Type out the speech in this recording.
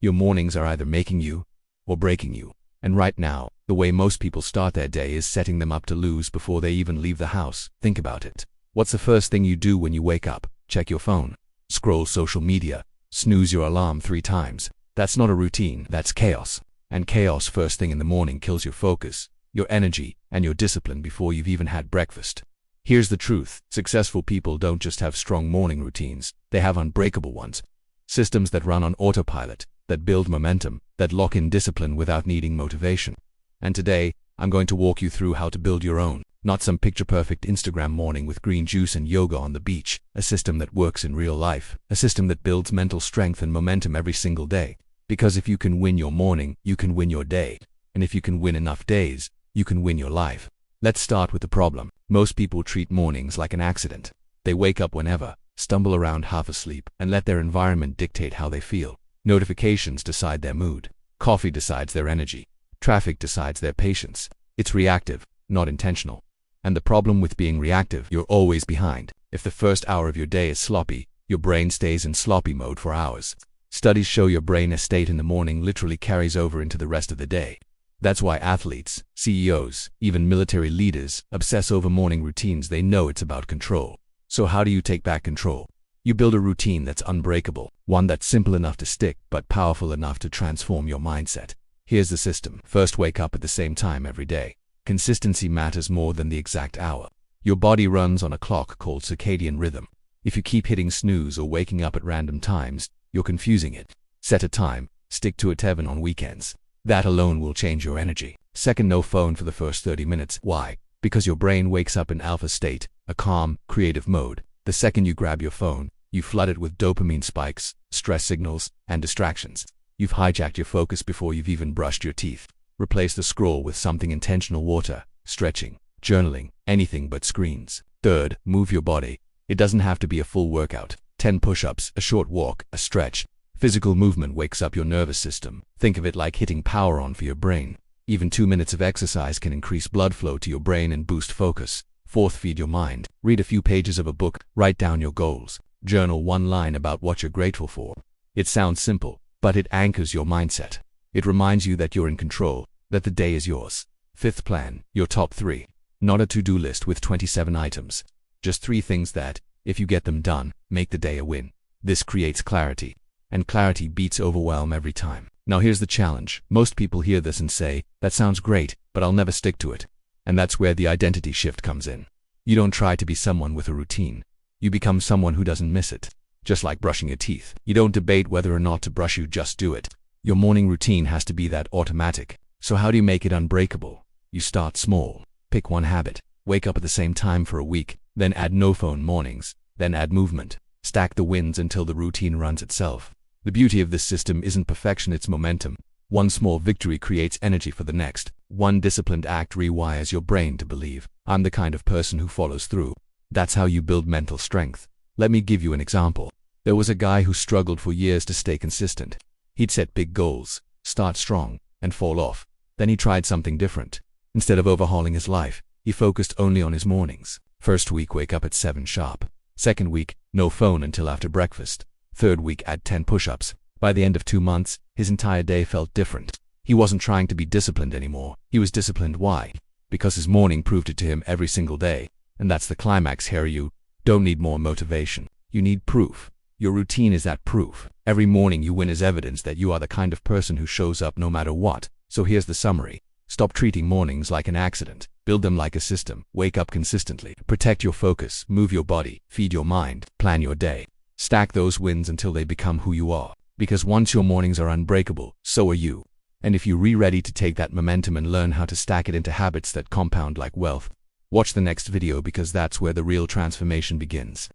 Your mornings are either making you or breaking you. And right now, the way most people start their day is setting them up to lose before they even leave the house. Think about it. What's the first thing you do when you wake up? Check your phone. Scroll social media. Snooze your alarm 3 times. That's not a routine, that's chaos. And chaos first thing in the morning kills your focus, your energy, and your discipline before you've even had breakfast. Here's the truth. Successful people don't just have strong morning routines, they have unbreakable ones. Systems that run on autopilot, that build momentum, that lock in discipline without needing motivation. And today, I'm going to walk you through how to build your own, not some picture-perfect Instagram morning with green juice and yoga on the beach, a system that works in real life, a system that builds mental strength and momentum every single day. Because if you can win your morning, you can win your day. And if you can win enough days, you can win your life. Let's start with the problem. Most people treat mornings like an accident. They wake up whenever, stumble around half asleep, and let their environment dictate how they feel. Notifications decide their mood. Coffee decides their energy. Traffic decides their patience. It's reactive, not intentional. And the problem with being reactive, you're always behind. If the first hour of your day is sloppy, your brain stays in sloppy mode for hours. Studies show your brain state in the morning literally carries over into the rest of the day. That's why athletes, CEOs, even military leaders obsess over morning routines. They know it's about control. So how do you take back control? You build a routine that's unbreakable, one that's simple enough to stick but powerful enough to transform your mindset. Here's the system. First, wake up at the same time every day. Consistency matters more than the exact hour. Your body runs on a clock called circadian rhythm. If you keep hitting snooze or waking up at random times, you're confusing it. Set a time, stick to it even on weekends. That alone will change your energy. Second, no phone for the first 30 minutes. Why? Because your brain wakes up in alpha state, a calm, creative mode. The second you grab your phone, you flood it with dopamine spikes, stress signals, and distractions. You've hijacked your focus before you've even brushed your teeth. Replace the scroll with something intentional: water, stretching, journaling, anything but screens. Third, move your body. It doesn't have to be a full workout. 10 push-ups, a short walk, a stretch. Physical movement wakes up your nervous system. Think of it like hitting power on for your brain. Even 2 minutes of exercise can increase blood flow to your brain and boost focus. Fourth, feed your mind. Read a few pages of a book, write down your goals. Journal 1 line about what you're grateful for. It sounds simple, but it anchors your mindset. It reminds you that you're in control, that the day is yours. Fifth, plan your top 3. Not a to-do list with 27 items. Just 3 things that, if you get them done, make the day a win. This creates clarity. And clarity beats overwhelm every time. Now here's the challenge. Most people hear this and say, that sounds great, but I'll never stick to it. And that's where the identity shift comes in. You don't try to be someone with a routine. You become someone who doesn't miss it. Just like brushing your teeth. You don't debate whether or not to brush, you just do it. Your morning routine has to be that automatic. So how do you make it unbreakable? You start small. Pick 1 habit. Wake up at the same time for a week. Then add no phone mornings. Then add movement. Stack the wins until the routine runs itself. The beauty of this system isn't perfection, it's momentum. 1 small victory creates energy for the next. 1 disciplined act rewires your brain to believe, I'm the kind of person who follows through. That's how you build mental strength. Let me give you an example. There was a guy who struggled for years to stay consistent. He'd set big goals, start strong, and fall off. Then he tried something different. Instead of overhauling his life, he focused only on his mornings. First week, wake up at 7 sharp. Second week, no phone until after breakfast. Third week, add 10 push-ups. By the end of 2 months, his entire day felt different. He wasn't trying to be disciplined anymore. He was disciplined. Why? Because his morning proved it to him every single day. And that's the climax here. You don't need more motivation. You need proof. Your routine is that proof. Every morning you win is evidence that you are the kind of person who shows up no matter what. So here's the summary. Stop treating mornings like an accident. Build them like a system. Wake up consistently. Protect your focus. Move your body. Feed your mind. Plan your day. Stack those wins until they become who you are. Because once your mornings are unbreakable, so are you. And if you're ready to take that momentum and learn how to stack it into habits that compound like wealth, watch the next video because that's where the real transformation begins.